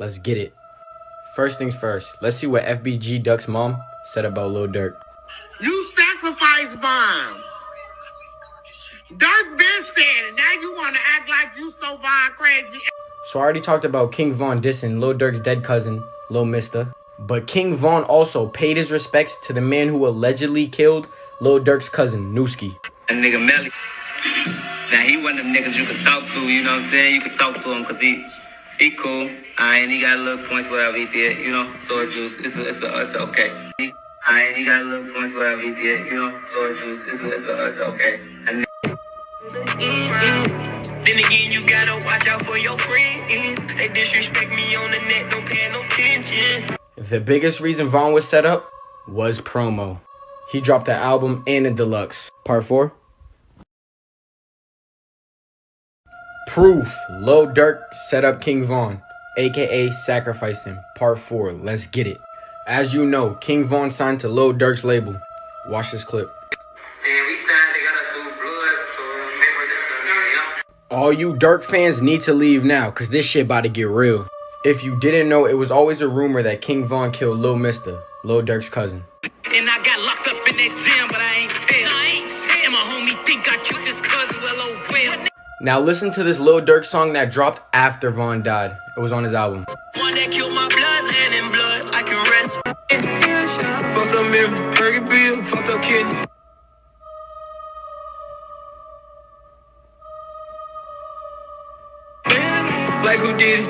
Let's get it. First things first, let's see what FBG Duck's mom said about Lil Durk. You sacrificed Von. Durk been said it. Now you want to act like you so Von crazy. So I already talked about King Von dissing Lil Durk's dead cousin, Lil Mister. But King Von also paid his respects to the man who allegedly killed Lil Durk's cousin, Nooski. That nigga Melly. Now he one of them niggas you could talk to, you know what I'm saying? You could talk to him because he cool. And he got little points whatever he did, you know? So it's okay. And he got little points whatever he did, you know? So it's okay. And then again, you gotta watch out for your friends. They disrespect me on the net, don't pay no attention. The biggest reason Von was set up was promo. He dropped the album and a deluxe. Part 4. Proof. Lil Durk set up King Von, aka sacrificed him. Part 4. Let's get it. As you know, King Von signed to Lil Durk's label. Watch this clip. And we signed, they gotta do blood, so remember this, you know? All you Durk fans need to leave now, cause this shit about to get real. If you didn't know, it was always a rumor that King Von killed Lil Mister, Lil Durk's cousin. And I got locked up in that gym, but I ain't tell. And my homie think I killed his cousin, well, oh well. Now listen to this Lil Durk song that dropped after Von died. It was on his album. One that killed my bloodline and blood, I can rest. Fucked up mirror, Perky pill, fucked up kidney. Like who did it?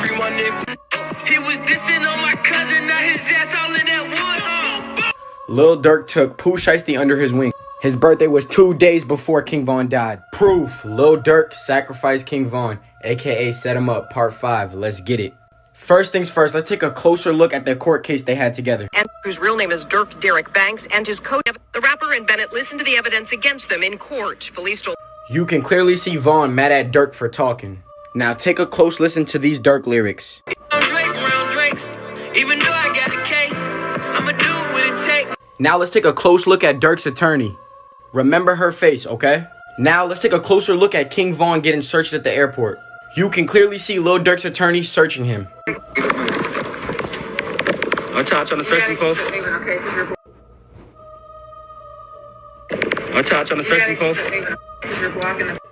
Free my nigga. He was dissing on my cousin, now his ass all in that wood. Lil Durk took Pooh Shiesty under his wing. His birthday was 2 days before King Von died. Proof. Lil Durk sacrificed King Von, aka set him up. Part 5. Let's get it. First things first, let's take a closer look at the court case they had together. And whose real name is Durk Derek Banks, and his co. The rapper and Bennett listened to the evidence against them in court. Police told. You can clearly see Von mad at Durk for talking. Now take a close listen to these Durk lyrics. Even though I got a case, I'ma do what it takes. Now let's take a close look at Durk's attorney. Remember her face, okay? Now let's take a closer look at King Von getting searched at the airport. You can clearly see Lil Durk's attorney searching him. Watch out, trying to search me, folks. Watch out, trying to search me, folks.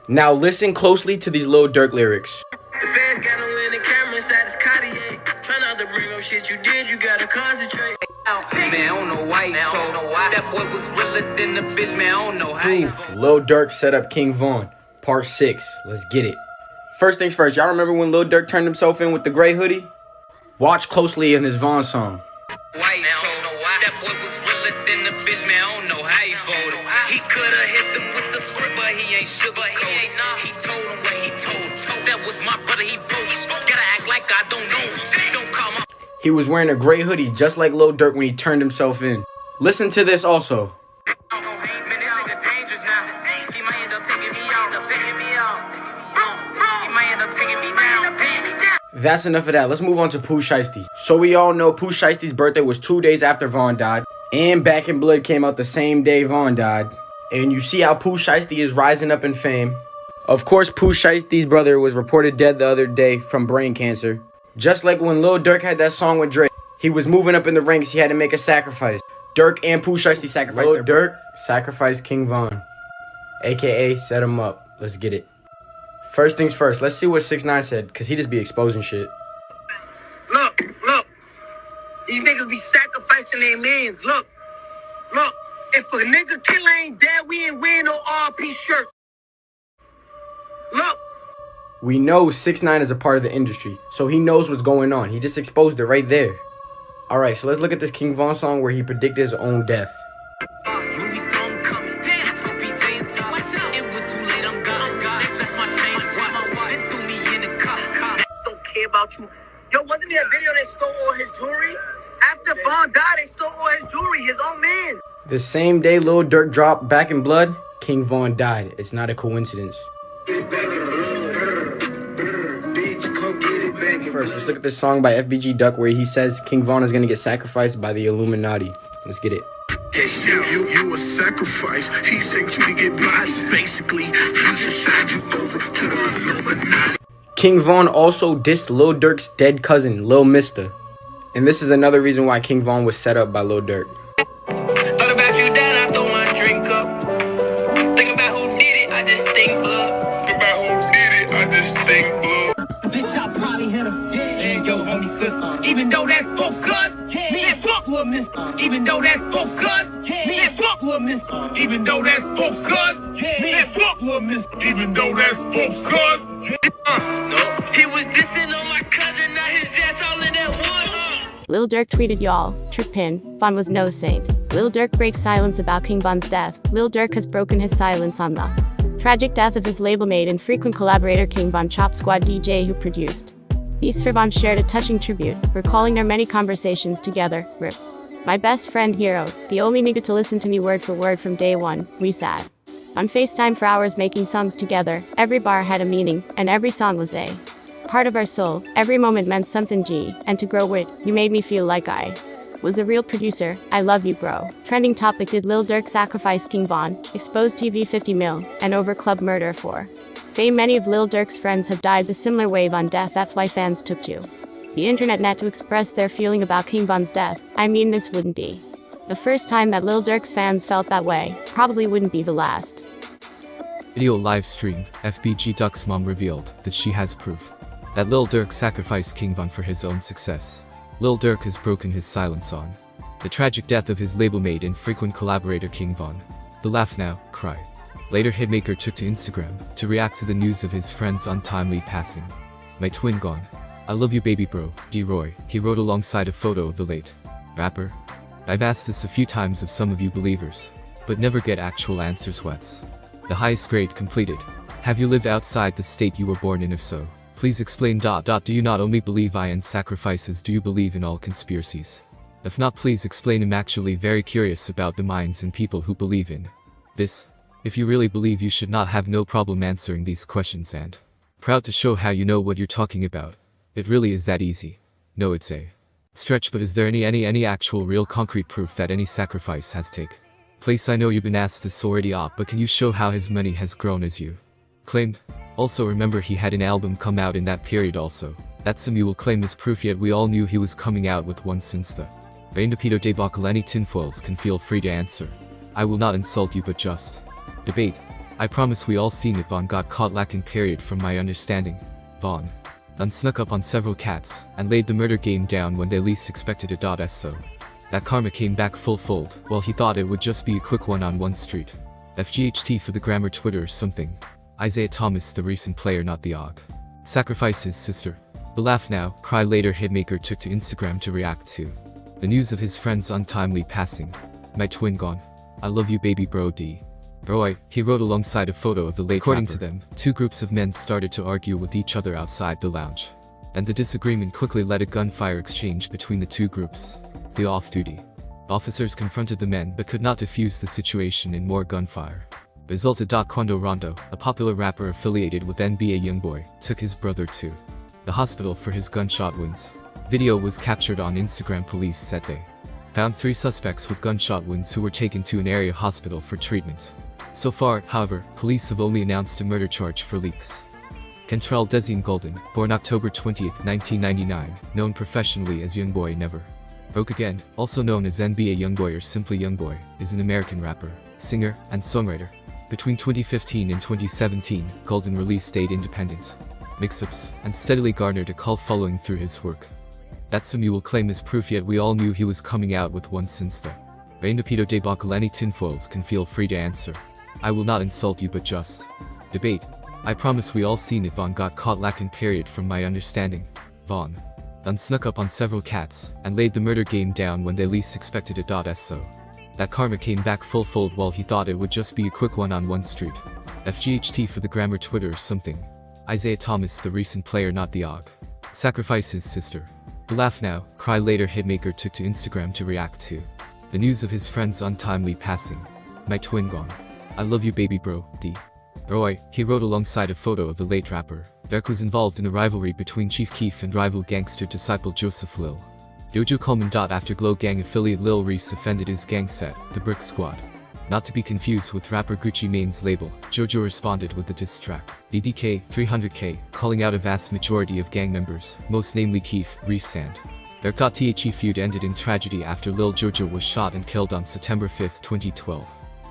Now listen closely to these Lil Durk lyrics. The fans got no in the camera inside this Cartier. Try not to bring up shit you did, you gotta concentrate. Man, I don't know why he told. That boy was realer than the bitch, man, I don't know how he Proof. Lil Durk set up King Von. Part 6. Let's get it. First things first, y'all remember when Lil Durk turned himself in with the gray hoodie? Watch closely in this Von song. Why he told. That boy was realer than the bitch, man, I don't know how he voted. He coulda hit them with the script, but he ain't sugarcoated. He told him what he told. That was my brother, he broke. Gotta act like I don't know. Don't call my... He was wearing a gray hoodie just like Lil Durk when he turned himself in. Listen to this also. That's enough of that. Let's move on to Pooh Shiesty. So we all know Pooh Shiesty's birthday was 2 days after Von died. And Back in Blood came out the same day Von died. And you see how Pooh Shiesty is rising up in fame. Of course, Pooh Shiesty's brother was reported dead the other day from brain cancer. Just like when Lil Durk had that song with Drake. He was moving up in the ranks, he had to make a sacrifice. Durk and Pooh Shiesty sacrificed. Lil Durk sacrificed King Von, aka set him up. Let's get it. First things first, let's see what 6ix9ine said, because he just be exposing shit. Look. These niggas be sacrificing their mans. Look. If a nigga killer ain't dead, we ain't wearing no RP shirts. Look. We know 6ix9ine is a part of the industry, so he knows what's going on. He just exposed it right there. Alright, so let's look at this King Von song where he predicted his own death. Don't care about you. Yo, wasn't there a video they stole all his jewelry? After Von died, they stole all his jewelry, his own man. The same day Lil Durk dropped Back in Blood, King Von died. It's not a coincidence. First, let's look at this song by FBG Duck where he says King Von is gonna get sacrificed by the Illuminati. Let's get it. You a sacrifice. He sent you to get blinded. Basically, he just signed you over to the Illuminati. King Von also dissed Lil Durk's dead cousin, Lil Mister. And this is another reason why King Von was set up by Lil Durk. Thought about you, then I throw my drink up. Think about who did it, I just think blood. Think about who did it, I just think blood. Bitch, I probably hit him. And yo, homie sister. Even though that's folks cuz, man, fuck Lil Mister. Even though that's folks cuz, man, fuck Lil Mister. Even though that's folks cuz, man, fuck Lil Mister. Even though that's folks cuz. No, he was dissing on my cousin, now his ass all in that wood. Lil Durk tweeted, y'all, trip pin, Von was no saint. Lil Durk breaks silence about King Von's death. Lil Durk has broken his silence on the tragic death of his label mate and frequent collaborator King Von Chop Squad DJ who produced. These for Von shared a touching tribute, recalling their many conversations together. RIP. My best friend hero, the only nigga to listen to me word for word from day one, we sat on FaceTime for hours making songs together. Every bar had a meaning, and every song was a part of our soul. Every moment meant something G, and to grow with, you made me feel like I was a real producer. I love you, bro. Trending topic: did Lil Durk sacrifice King Von? Expose TV 50 mil, and over club murder for fame. Many of Lil Durk's friends have died the similar wave on death. That's why fans took to the internet net to express their feeling about King Von's death. I mean, this wouldn't be the first time that Lil Durk's fans felt that way. Probably wouldn't be the last. Video live stream, FBG Duck's mom revealed that she has proof that Lil Durk sacrificed King Von for his own success. Lil Durk has broken his silence on the tragic death of his label mate and frequent collaborator King Von. The laugh now, cry later hitmaker took to Instagram to react to the news of his friend's untimely passing. My twin gone. I love you baby bro, D-Roy, he wrote alongside a photo of the late rapper. I've asked this a few times of some of you believers, but never get actual answers. What's the highest grade completed? Have you lived outside the state you were born in? If so, please explain. Do you not only believe in sacrifices, do you believe in all conspiracies? If not, please explain. I'm actually very curious about the minds and people who believe in this. If you really believe, you should not have no problem answering these questions, and proud to show how you know what you're talking about. It really is that easy. No, it's a stretch, but is there any actual real concrete proof that any sacrifice has taken place? I know you've been asked this already, but can you show how his money has grown as you claimed? Also remember, he had an album come out in that period also. That's some you will claim as proof, yet we all knew he was coming out with one since the Rainapito debacle. Any tinfoils can feel free to answer. I will not insult you, but just debate. I promise we all seen it. Von got caught lacking period from my understanding. Von snuck up on several cats and laid the murder game down when they least expected it. So that karma came back full fold. Well, he thought it would just be a quick one-on-one street. FGHT for the grammar Twitter or something. Isaiah Thomas, the recent player, not the og. Sacrifice his sister. The laugh now, cry later hitmaker took to Instagram to react to the news of his friend's untimely passing. My twin gone. I love you baby bro, D-Roy, he wrote alongside a photo of the late According rapper. To them, two groups of men started to argue with each other outside the lounge, and the disagreement quickly led a gunfire exchange between the two groups. The off-duty officers confronted the men but could not defuse the situation, and more gunfire resulted. Quando Rondo, a popular rapper affiliated with NBA Youngboy, took his brother to the hospital for his gunshot wounds. Video was captured on Instagram. Police said they found 3 suspects with gunshot wounds who were taken to an area hospital for treatment. So far, however, police have only announced a murder charge for leaks. Kentrell Desian Golden, born October 20, 1999, known professionally as Youngboy Never Broke Again, also known as NBA Youngboy or simply Youngboy, is an American rapper, singer, and songwriter. Between 2015 and 2017, Golden released 8 independent mix-ups and steadily garnered a cult following through his work. That's some you will claim as proof, yet we all knew he was coming out with one since the Rainapito debacle. Any tinfoils can feel free to answer. I will not insult you, but just debate. I promise we all seen it. Von got caught lacking period from my understanding. Von snuck up on several cats and laid the murder game down when they least expected it. So that karma came back full fold. While he thought it would just be a quick one-on-one street. FGHT for the grammar Twitter or something. Isaiah Thomas, the recent player, not the og. Sacrifice his sister. The laugh now, cry later hitmaker took to Instagram to react to the news of his friend's untimely passing. My twin gone. I love you baby bro, D-Roy, he wrote alongside a photo of the late rapper. Durk was involved in a rivalry between Chief Keef and rival gangster disciple Joseph Lil Dojo Coleman. After Glow Gang affiliate Lil Reese offended his gang set, the Brick Squad. not to be confused with rapper Gucci Mane's label. JoJo responded with the diss track, BDK 300K, calling out a vast majority of gang members, most namely Keef, Reese and their The feud ended in tragedy after Lil Jojo was shot and killed on September 5, 2012.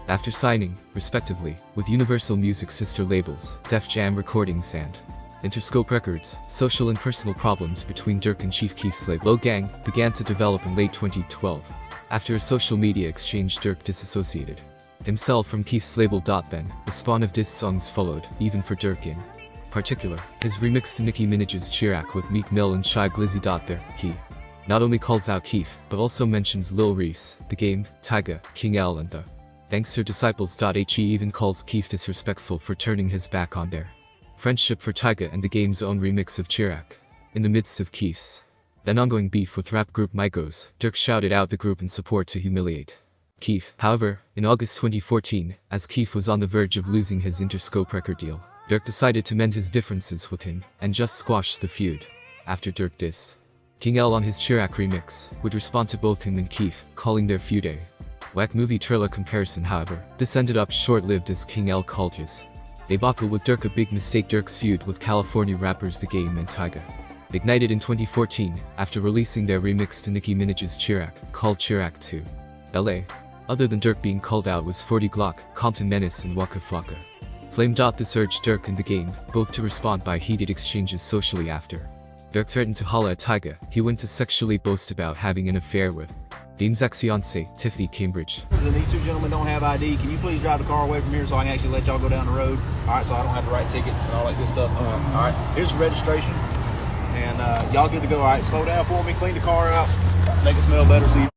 After signing, respectively, with Universal Music's sister labels, Def Jam Recordings and Interscope Records, social and personal problems between Durk and Chief Keef's label Low Gang began to develop in late 2012. After a social media exchange, Durk disassociated himself from Keef's label. Then, the spawn of diss songs followed, even for Durk in particular. His remix to Nicki Minaj's Chirac with Meek Mill and Shy Glizzy. There, he not only calls out Keef, but also mentions Lil Reese, The Game, Tyga, King L and the Gangster Disciples. He even calls Keef disrespectful for turning his back on their friendship for Tyga and The Game's own remix of Chirac. In the midst of Keef's then ongoing beef with rap group Migos, Durk shouted out the group in support to humiliate Keef. However, in August 2014, as Keef was on the verge of losing his Interscope record deal, Durk decided to mend his differences with him and just squash the feud. After Durk dissed King L on his Chirac remix, would respond to both him and Keef, calling their feud a whack movie trailer comparison. However, this ended up short-lived as King L called his debacle with Durk a big mistake. Durk's feud with California rappers The Game and Tyga ignited in 2014 after releasing their remix to Nicki Minaj's Chirac, called Chirac 2. LA. Other than Durk being called out was 40 Glock, Compton Menace and Waka Flocka Flame. This urged Durk and The Game both to respond by heated exchanges socially. After Durk threatened to holla at Tyga, he went to sexually boast about having an affair with Game's ex-fiancée, Tiffany Cambridge. And these two gentlemen don't have ID. Can you please drive the car away from here so I can actually let y'all go down the road? Alright, so I don't have to write tickets and all that good stuff. Alright, here's the registration. And y'all good to go. Alright, slow down for me, clean the car out, make it smell better so you